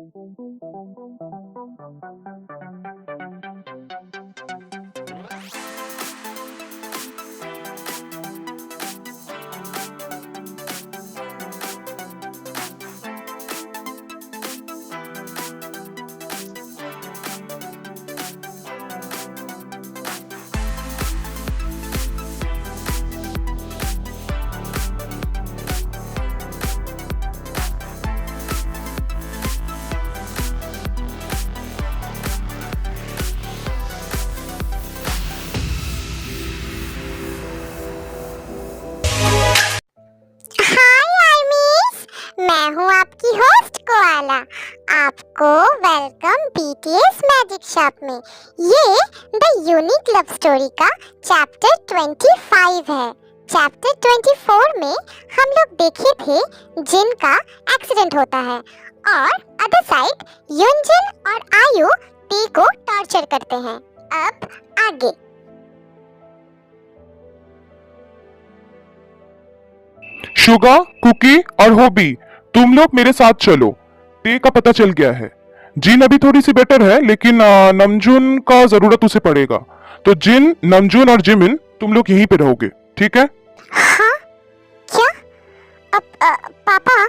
मैं हूँ आपकी होस्ट कोआला। आपको वेलकम बीटीएस मैजिक शॉप में। ये द यूनिक लव स्टोरी का चैप्टर 25 है। चैप्टर 24 में हम लोग देखे थे जिन का एक्सीडेंट होता है और अदर साइड युनजिन और आयु टी को टॉर्चर करते हैं। अब आगे। शुगा, कुकी और होबी, तुम लोग मेरे साथ चलो। टे का पता चल गया है। जिन अभी थोड़ी सी बेटर है, लेकिन नमजून का जरूरत उसे पड़ेगा। तो जिन, नमजून और जिमिन तुम लोग यहीं पे रहोगे, ठीक है? हाँ? क्या? पापा,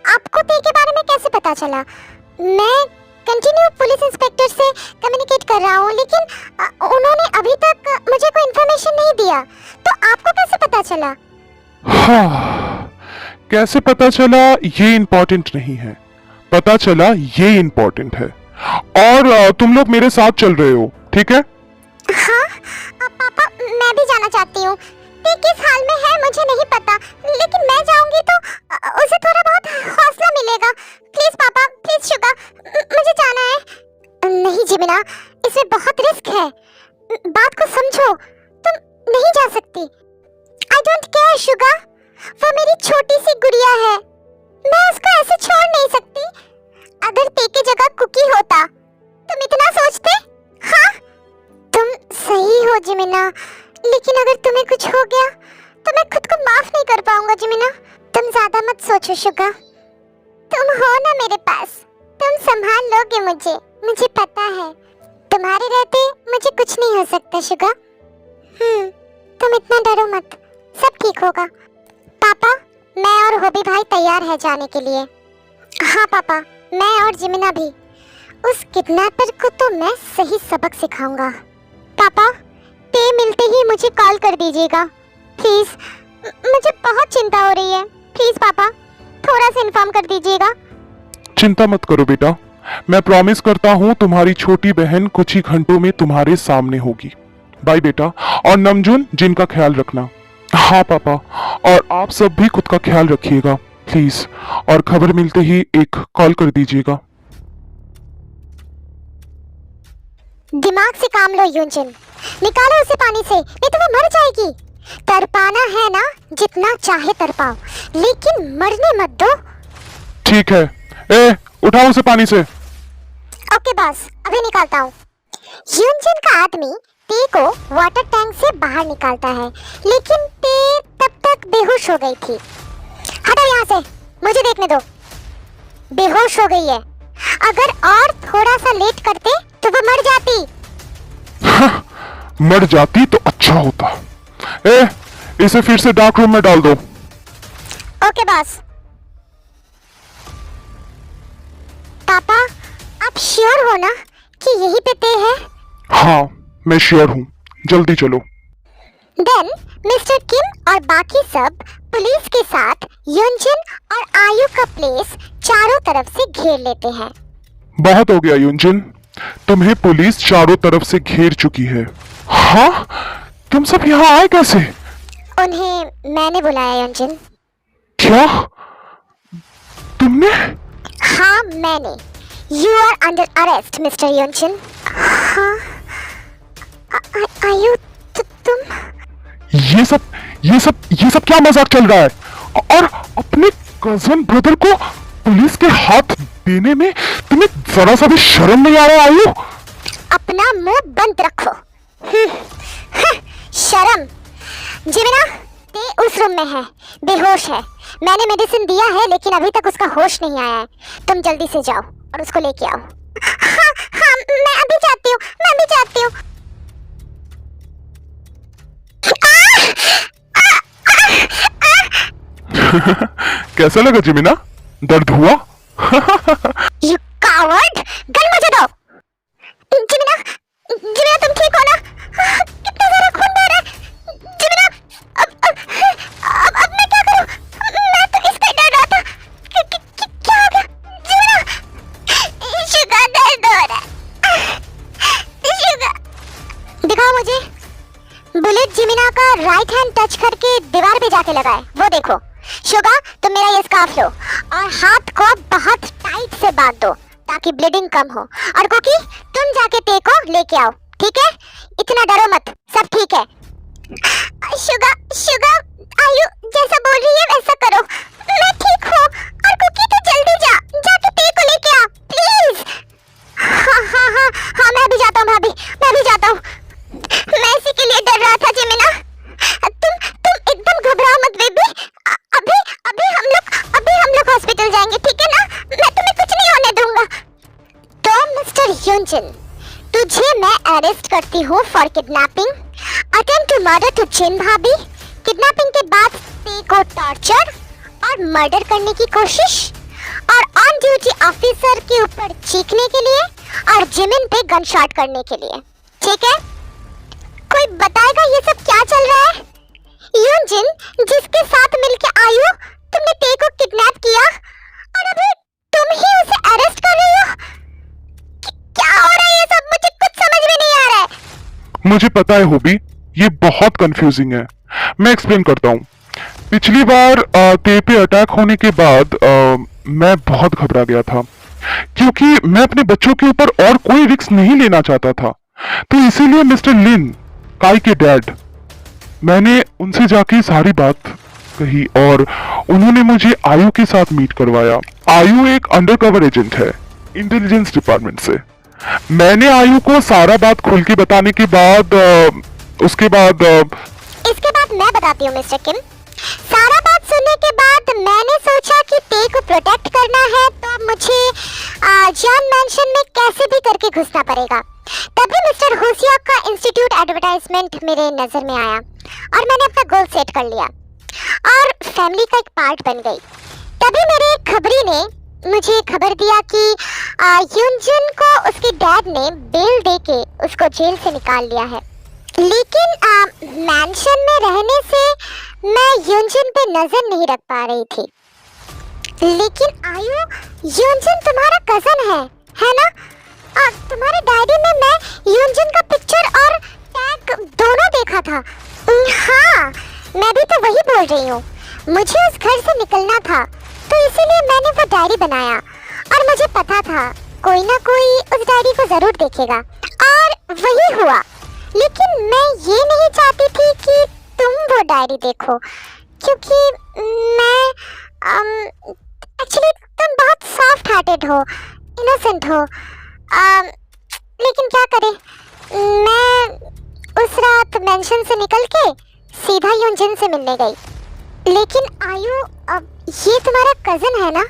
आपको टे के बारे में कैसे पता चला? मैं कंटिन्यू पुलिस इंस्पेक्टर से कम्युनिकेट कर रहा हूँ, लेकिन उन्होंने अभी तक मुझे कोई इन्फॉर्मेशन नहीं दिया। तो आपको कैसे पता चला? हाँ, कैसे पता चला ये इम्पोर्टेंट नहीं है, पता चला ये इम्पोर्टेंट है। और तुम लोग मेरे साथ चल रहे हो, ठीक है? हाँ, पापा, मैं भी जाना चाहती हूँ। टे किस हाल में है मुझे नहीं पता, लेकिन मैं जाऊंगी तो उसे थोड़ा बहुत हौसला मिलेगा। प्लीज पापा, प्लीज शुगा, मुझे जाना है। नहीं जिमिना, इसमें बहुत रिस्क है। बात को समझो, तुम नहीं जा सकती। I don't care शुगा, वो मेरी छोटी सी गुड़िया है। मैं उसको ऐसे छोड़ नहीं सकती। अगर टे की जगह कुकी होता, तुम इतना सोचते? हाँ? तुम सही हो जिमिना, लेकिन अगर तुम्हें कुछ हो गया तो मैं खुद को माफ नहीं कर पाऊंगा जिमिना। तुम ज्यादा मत सोचो शुगा, तुम हो ना मेरे पास, तुम संभाल लोगे मुझे पता है। तुम्हारे रहते मुझे कुछ नहीं हो सकता शुगा। तुम इतना डरो मत, सब ठीक होगा। पापा, मैं और होबी भाई तैयार है जाने के लिए। हाँ पापा, मैं और जिमिना भी। उस किडनैपर को तो मैं सही सबक सिखाऊंगा। पापा, पे मिलते ही मुझे कॉल कर दीजिएगा प्लीज। मुझे बहुत चिंता हो रही है। प्लीज पापा, थोड़ा सा इन्फॉर्म कर दीजिएगा। चिंता मत करो बेटा, मैं प्रॉमिस करता हूँ तुम्हारी छोटी बहन कुछ ही घंटों में तुम्हारे सामने होगी। बाय बेटा। और नमजून, जिनका ख्याल रखना। हाँ पापा, और आप सब भी खुद का ख्याल रखिएगा प्लीज, और खबर मिलते ही एक कॉल कर दीजिएगा। दिमाग से काम लो युनजिन, निकालो उसे पानी से, नहीं तो वो मर जाएगी। तड़पाना है ना, जितना चाहे तड़पाओ, लेकिन मरने मत दो। ठीक है, ए उठाओ उसे पानी से। ओके बॉस, अभी निकालता हूँ। युनजिन का आदमी टे को वाटर टैंक से बाहर निकालता है, लेकिन टे तब तक बेहोश हो गई थी। हटो यहाँ से, मुझे देखने दो। बेहोश हो गई है। अगर और थोड़ा सा लेट करते तो वो मर जाती। हाँ, मर जाती तो अच्छा होता। ए, इसे फिर से डार्क रूम में डाल दो। Okay boss. पापा, आप श्योर हो ना कि यही पे टे है? हाँ, मैं श्योर हूँ, जल्दी चलो। देन मिस्टर किम और बाकी सब पुलिस के साथ युनजिन और आयु का प्लेस चारों तरफ से घेर लेते हैं। बहुत हो गया युनजिन, तुम्हें पुलिस चारों तरफ से घेर चुकी है। हाँ, तुम सब यहाँ आए कैसे? उन्हें मैंने बुलाया युनजिन। क्या? तुमने? हाँ मैंने। You are under arrest mister Yunjin. हाँ, आयु तुम? ये सब क्या मजाक चल रहा है? और अपने कजन ब्रदर को पुलिस के हाथ देने में तुम्हें जरा सा भी शर्म नहीं आ रहा आयु? अपना मुंह बंद रखो। शर्म? जिमिना, ते उस रूम में है, बेहोश है। मैंने मेडिसिन दिया है लेकिन अभी तक उसका होश नहीं आया है। तुम जल्दी से जाओ और उसको लेके आओ। हाँ हाँ, मैं अभी जाती हूँ, मैं अभी जाती हूँ। कैसा लगा जिमिना? दर्द हुआ? You coward! गन मुझे दो। जिमिना, जिमिना तुम ठीक हो ना? कितना सारा खून बह रहा है। जिमिना, अब मैं क्या करूं? मैं तो इससे डर रहा था। क्या हो गया? जिमिना, शुगा दर्द हो रहा है। शुगा, दिखाओ मुझे। बुलेट जिमिना का राइट हैंड टच करके दीवार पे जाके लगा है, वो देखो। शुगा, तुम मेरा ये स्कार्फ लो और हाथ को बहुत टाइट से बांध दो ताकि ब्लीडिंग कम हो। और कुकी, तुम जाके ते को लेके आओ, ठीक है? इतना डरो मत, सब ठीक है। शुगा, शुगा, आयु जैसा बोल रही है वैसा करो। मैं ठीक हूँ। और कुकी तू जल्दी जा, जाके ते को लेके आ, प्लीज। हाँ हाँ हाँ हाँ, मैं भी जाता हूँ भाभी, मैं भी जाता हूँ। मैं इसी के लिए डर रहा था जिमिना। तुम एकदम घबराओ मत बेबी। अभी हम लोग हॉस्पिटल जाएंगे, ठीक है ना? मैं तुम्हें कुछ नहीं होने दूंगा। तो मिस्टर यूनजिन, तुझे मैं अरेस्ट करती हूँ for kidnapping, attempt to murder to Jin भाभी, किडनैपिंग के बाद ते को टॉर्चर और मर्डर करने की कोशिश, और ऑन ड्यूटी ऑफिसर के ऊपर चीखने के लिए और जिमिन पे गन शॉट करने के लिए, ठीक है? कोई बताएगा ये सब क्या चल रहा है? यूनजिन, जिसके साथ मिलके आयु तुमने ते को किडनैप किया और अभी तुम ही उसे अरेस्ट कर रही हो। क्या हो रहा है ये सब? मुझे कुछ समझ में नहीं आ रहा है। मुझे पता है होबी, ये बहुत कंफ्यूजिंग है। मैं एक्सप्लेन करता हूँ। पिछली बार ते पे अटैक होने के बाद मैं बहुत घबरा गया था क्योंकि मैं अपने बच्चों के ऊपर और कोई रिस्क नहीं लेना चाहता था। तो इसीलिए मिस्टर लिन, काई के डैड, मैंने उनसे जाके सारी बात कही और उन्होंने मुझे आयु के साथ मीट करवाया। आयु एक अंडरकवर एजेंट है इंटेलिजेंस डिपार्टमेंट से। मैंने आयु को सारा बात खोल के बताने के बाद इसके बाद मैं बताती हूँ मिस्टर किम। सारा बात सुनने के बाद मैंने सोचा कि ते को प्रोटेक्ट करना है तो मुझे जॉन मैंशन में कैसे भी करके घुसना पड़ेगा। तभी मिस्टर होसिया का इंस्टीट्यूट एडवर्टाइजमेंट मेरे नजर में आया और मैंने अपना गोल सेट कर लिया और फैमिली का एक पार्ट बन गई। तभी मेरे एक खबरी ने मुझे खबर दिया कि यूनजिन को उसके डैड ने बेल देके उसको जेल से निकाल लिया है। लेकिन मैंशन में रहने से मैं यूनजिन पे नजर नहीं रख पा रही थी। लेकिन आयु, यूनजिन तुम्हारा कजन है ना? तुम्हारे डायरी में मैं यूनजिन का पिक्चर और टैग दोनों देखा था। हाँ, मैं भी तो वही बोल रही हूँ। मुझे उस घर से निकलना था तो इसीलिए मैंने वो डायरी बनाया और मुझे पता था कोई ना कोई उस डायरी को जरूर देखेगा और वही हुआ। लेकिन मैं ये नहीं चाहती थी कि तुम वो डायरी देखो क्योंकि मैं एक्चुअली तुम बहुत सॉफ्ट हार्टेड हो, इनोसेंट हो। लेकिन क्या करें, मैं उस रात मेंशन से निकल के सीधा यूनजिन से मिलने गई। लेकिन आयु, अब ये तुम्हारा कजन है ना?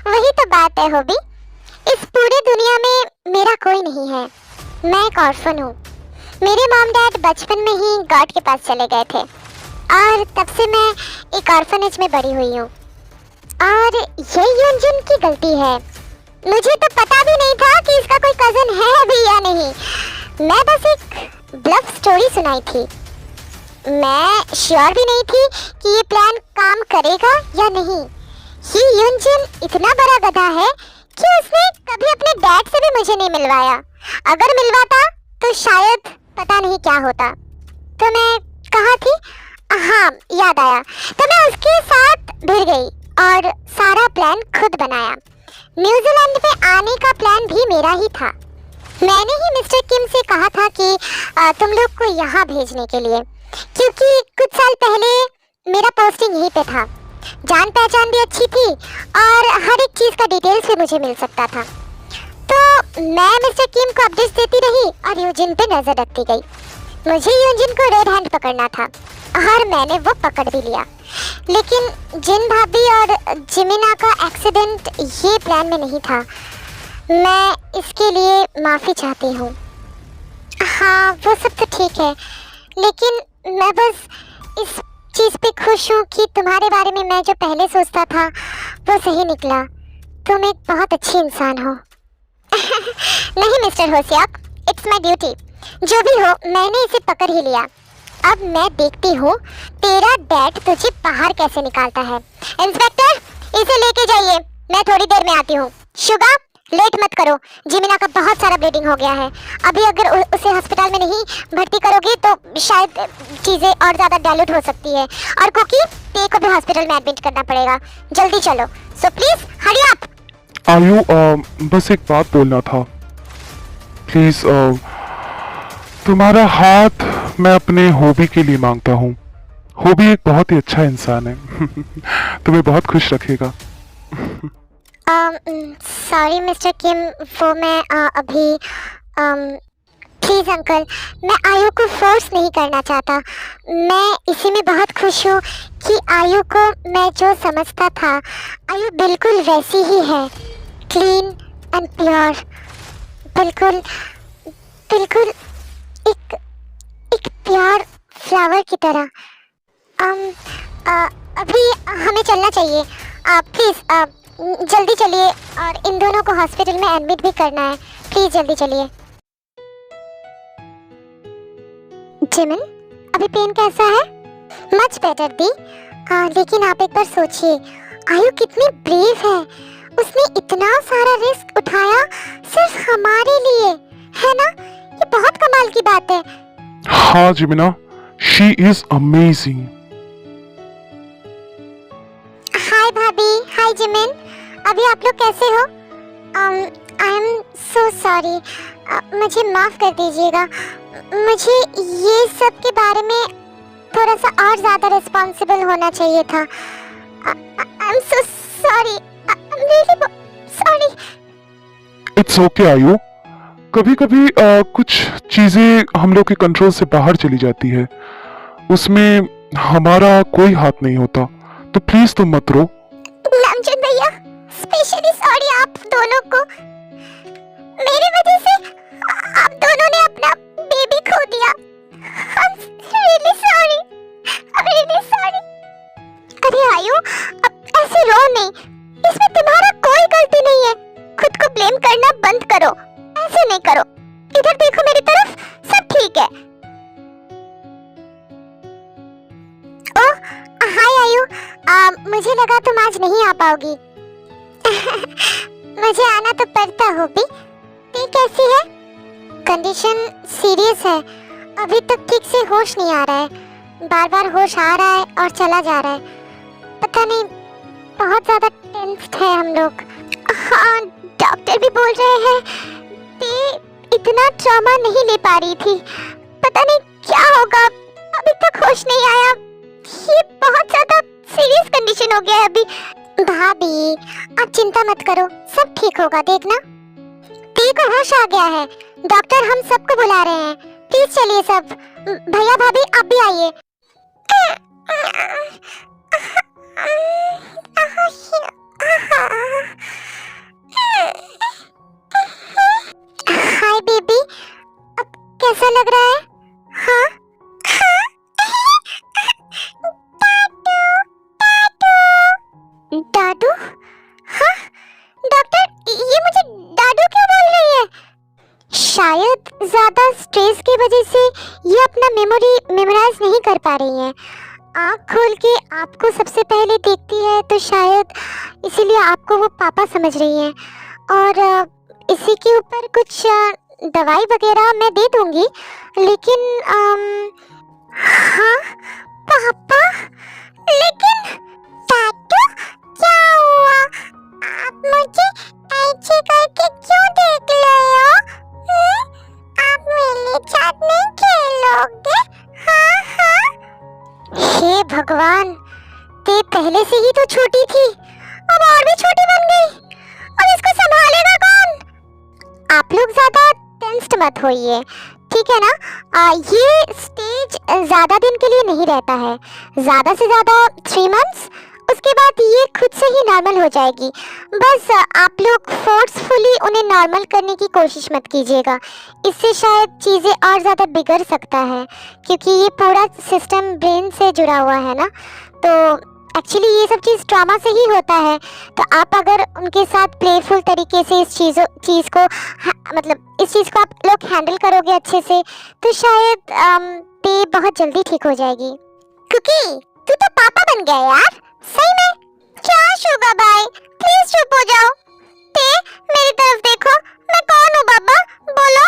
वही तो बात है होबी। इस पूरी दुनिया में मेरा कोई नहीं है। मैं एक ऑर्फन हूँ। मेरे मॉम डैड बचपन में ही गॉड के पास चले गए थे और तब से मैं एक ऑर्फनेज में बड़ी हुई हूँ। और ये यूनजिन की गलती है। मुझे तो पता भी नहीं था कि इसका कोई कजन है भी या नहीं। मैं बस एक ब्लफ स्टोरी सुनाई थी। मैं श्योर भी नहीं थी कि ये प्लान काम करेगा या नहीं। ये यूनजिन इतना बड़ा गधा है कि उसने कभी अपने डैड से भी मुझे नहीं मिलवाया। अगर मिलवाता तो शायद पता नहीं क्या होता। तो मैं कहाँ थी? हाँ, याद आया। तो मैं उसके साथ भिड़ गई और सारा प्लान खुद बनाया। न्यूजीलैंड में आने का प्लान भी मेरा ही था। मैंने ही मिस्टर किम से कहा था कि तुम लोग को यहाँ भेजने के लिए, क्योंकि कुछ साल पहले मेरा पोस्टिंग यहीं पे था। जान पहचान भी अच्छी थी और हर एक चीज़ का डिटेल्स भी मुझे मिल सकता था। तो मैं मिस्टर किम को अपडेट्स देती रही और यूजिन पे नजर रखती गई। मुझे यूजिन को रेड हैंड पकड़ना था और मैंने वो पकड़ भी लिया। लेकिन जिन भाभी और जिमिना का एक्सीडेंट ये प्लान में नहीं था। मैं इसके लिए माफ़ी चाहती हूँ। हाँ, वो सब तो ठीक है, लेकिन मैं बस इस चीज़ पे खुश हूँ कि तुम्हारे बारे में मैं जो पहले सोचता था वो सही निकला। तुम एक बहुत अच्छी इंसान हो। नहीं मिस्टर होशियाक, इट्स माय ड्यूटी। जो भी हो, मैंने इसे पकड़ ही लिया। अब मैं देखती हूँ तेरा डैड तुझे बाहर कैसे निकालता है। इंस्पेक्टर, इसे लेके जाइए, मैं थोड़ी देर में आती हूँ। शुगा, लेट मत करो, जिमिना का बहुत सारा ब्लीडिंग हो गया है। अभी अगर उसे अस्पताल में नहीं भर्ती करोगे तो शायद चीज़ें और ज़्यादा डाइल्यूट हो सकती है। और कुकी, ते को भी हॉस्पिटल में एडमिट करना पड़ेगा। जल्दी चलो, सो प्लीज हरी अप। आयु, बस एक बात बोलना था। प्लीज, तुम्हारा हाथ मैं अपने हॉबी के लिए मांगता हूँ। हॉबी एक बहुत ही अच्छा इंसान है। तुम्हें बहुत खुश रखेगा। सॉरी मिस्टर किम, वो मैं अभी प्लीज़ अंकल, मैं आयु को फोर्स नहीं करना चाहता। मैं इसी में बहुत खुश हूँ कि आयु को मैं जो समझता था, आयु बिल्कुल वैसी ही है, क्लीन एंड प्योर, बिल्कुल बिल्कुल एक प्योर फ्लावर की तरह। अभी हमें चलना चाहिए। प्लीज़ जल्दी चलिए, और इन दोनों को हॉस्पिटल में एडमिट भी करना है। प्लीज जल्दी चलिए। जिमिन, अभी पेन कैसा है? मच बेटर दी। लेकिन आप एक बार सोचिए, आयु कितनी ब्रेव है। उसने इतना सारा रिस्क उठाया सिर्फ हमारे लिए, है ना? ये बहुत कमाल की बात है। हाँ जिमिना, शी इज अमेजिंग। हाय भाभी, हाय जिमिन, अभी आप लोग कैसे हो? आई एम सो सॉरी, मुझे माफ़ कर दीजिएगा। मुझे ये सब के बारे में थोड़ा सा और ज़्यादा रिस्पॉन्सिबल होना चाहिए था। I am so sorry, I am really sorry. It's okay आयु, कभी कभी कुछ चीजें हम लोग के कंट्रोल से बाहर चली जाती है, उसमें हमारा कोई हाथ नहीं होता, तो प्लीज तुम मत रो। नामचंद भैया, स्पेशली सॉरी आप दोनों को। मेरी वजह से आप दोनों ने अपना बेबी खो दिया। I'm really sorry, I'm really sorry। अरे आयु, अब ऐसे रो नहीं, इसमें तुम्हारा कोई गलती नहीं है। खुद को ब्लेम करना बंद करो, ऐसे नहीं करो। इधर देखो मेरी तरफ, सब ठीक है। ओह, हाय आयु, मुझे लगा तुम आज नहीं आ पाओगी। मुझे आना तो पड़ता होगी। ती कैसी है? कंडीशन सीरियस है, अभी तक ठीक से होश नहीं आ रहा है, बार बार होश आ रहा है और चला जा रहा है। पता नहीं, बहुत ज्यादा टेंस्ड है हम लोग। हाँ, डॉक्टर भी बोल रहे हैं ती इतना ट्रॉमा नहीं ले पा रही थी, पता नहीं क्या होगा, अभी तक होश नहीं आया। ये बहुत ज्यादा सीरियस कंडीशन हो गया है अभी। भाभी, आप चिंता मत करो, सब ठीक होगा, देखना। ती को होश आ गया है, डॉक्टर हम सबको बुला रहे हैं। प्लीज चलिए सब। भैया भाभी आप भी आइए। हाय बेबी, अब कैसा लग रहा है? हाँ? दादू? हाँ? डॉक्टर, ये मुझे दादू क्यों बोल रही है? शायद ज्यादा स्ट्रेस की वजह से ये अपना मेमोरी मेमोराइज नहीं कर पा रही है। आँख खोल के आपको सबसे पहले देखती है, तो शायद इसीलिए आपको वो पापा समझ रही है। और इसी के ऊपर कुछ दवाई वगैरह मैं दे दूंगी, लेकिन हाँ पापा, लेकिन दादू क्या हुआ? आप मुझे ऐसे करके क्यों देख रहे हो? आप मेरे साथ नहीं खेलोगे? हाँ हाँ। हे भगवान, ते पहले से ही तो छोटी थी, अब और भी छोटी बन गई, और इसको संभालेगा कौन? आप लोग ज्यादा टेंस्ड मत होइए, ठीक है ना? ये स्टेज ज्यादा दिन के लिए नहीं रहता है, ज्यादा से ज्यादा 3 मंथ्स। उसके बाद ये खुद से ही नॉर्मल हो जाएगी। बस आप लोग फोर्सफुली उन्हें नॉर्मल करने की कोशिश मत कीजिएगा, इससे शायद चीज़ें और ज़्यादा बिगड़ सकता है, क्योंकि ये पूरा सिस्टम ब्रेन से जुड़ा हुआ है ना। तो एक्चुअली ये सब चीज़ ट्रॉमा से ही होता है। तो आप अगर उनके साथ प्लेफुल तरीके से इस चीज़ को मतलब इस चीज़ को आप लोग हैंडल करोगे अच्छे से, तो शायद ते बहुत जल्दी ठीक हो जाएगी। क्योंकि तू तो पापा बन गया यार, सही में। क्या शुगा भाई, प्लीज चुप हो जाओ। ते मेरी तरफ देखो, मैं कौन हूँ बाबा, बोलो।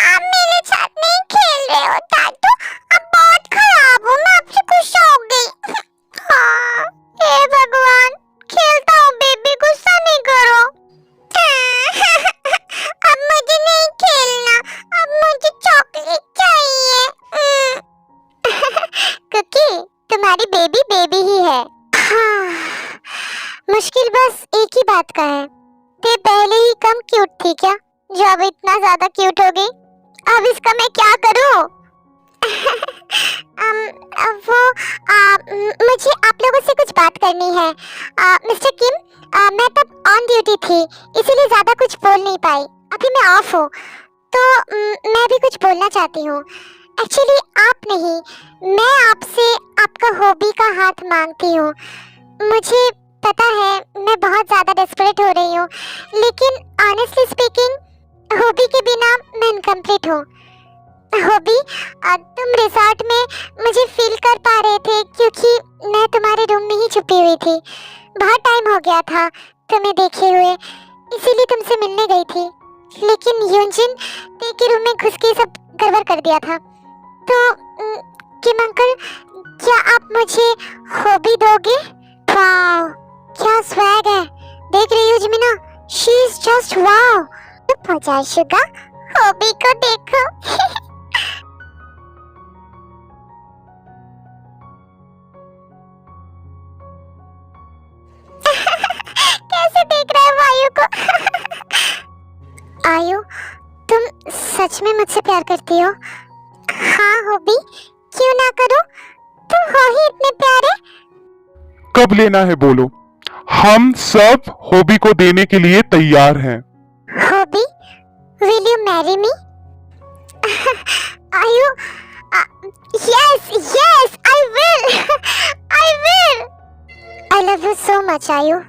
आप मेरे साथ नहीं खेल रहे हो दादू, अब बहुत खराब हूँ, मैं आपसे गुस्सा हो गई। हाँ, हे भगवान, खेलता हूँ बेबी, गुस्सा नहीं करो। अब मुझे नहीं खेलना, अब मुझे चॉकलेट चाहिए। क्योंकि तुम्हारी बेबी ही है। हाँ, मुश्किल बस एक ही बात का है, ते पहले ही कम क्यूट थी क्या, जो अब इतना ज्यादा क्यूट हो गई। अब इसका मैं क्या करूं? मुझे आप लोगों से कुछ बात करनी है। मिस्टर किम, मैं तब ऑन ड्यूटी थी, इसीलिए ज्यादा कुछ बोल नहीं पाई। अभी मैं ऑफ हूँ, तो मैं भी कुछ बोलना चाहती हूँ। एक्चुअली आप नहीं, मैं आपसे आपका हॉबी का हाथ मांगती हूँ। मुझे पता है मैं बहुत ज़्यादा डेस्परेट हो रही हूँ, लेकिन ऑनेस्टली स्पीकिंग हॉबी के बिना मैं इनकम्प्लीट हूँ। हॉबी, तुम रिसॉर्ट में मुझे फील कर पा रहे थे क्योंकि मैं तुम्हारे रूम में ही छुपी हुई थी। बहुत टाइम हो गया था तुम्हें देखे हुए, इसीलिए तुमसे मिलने गई थी, लेकिन यूजिन के रूम में घुस के सब गड़बड़ कर दिया था। तो किम अंकल, क्या आप मुझे हॉबी दोगे? वाओ, क्या स्वैग है, देख रही हो जमीना, शी इज जस्ट वाओ। चुप हो जा शुगा, हॉबी को देखो। कैसे देख रहा है आयु को? आयु, तुम सच में मुझसे प्यार करती हो? हाँ हॉबी, क्यों ना करो, तुम हो ही इतने प्यारे। कब लेना है बोलो, हम सब हॉबी को देने के लिए तैयार हैं। Hobby, will you marry me? Aayu, yes yes, I will, I will. I love you so much Aayu.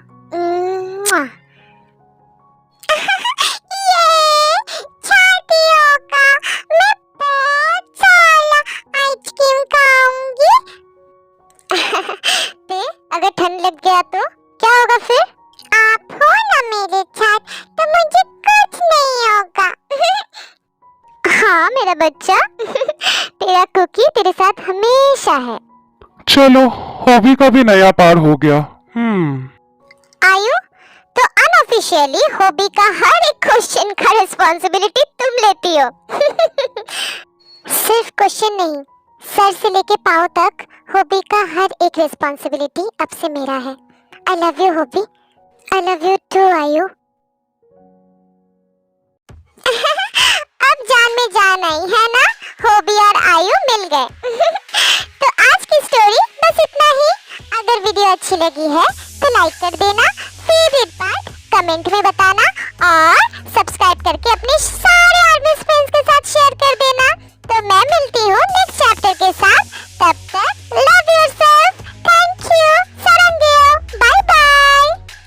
अगर ठंड लग गया तो क्या होगा फिर? आप हो ना मेरे साथ, तो मुझे कुछ नहीं होगा। हाँ मेरा बच्चा, तेरा कुकी तेरे साथ हमेशा है। चलो, हॉबी का भी नया पार हो गया। आयु, तो अनऑफिशियली हॉबी का हर एक क्वेश्चन का रिस्पॉन्सिबिलिटी तुम लेती हो। सिर्फ क्वेश्चन नहीं, सर से लेके पाँव तक हॉबी का हर एक रिस्पॉन्सिबिलिटी अब से मेरा है। I love you hobby, I love you too आयु। अब जान में जान आई है ना, हॉबी और आयु मिल गए। तो आज की स्टोरी बस इतना ही। अगर वीडियो अच्छी लगी है तो लाइक कर देना, फेवरेट पार्ट कमेंट में बताना और सब्सक्राइब करके अपने सारे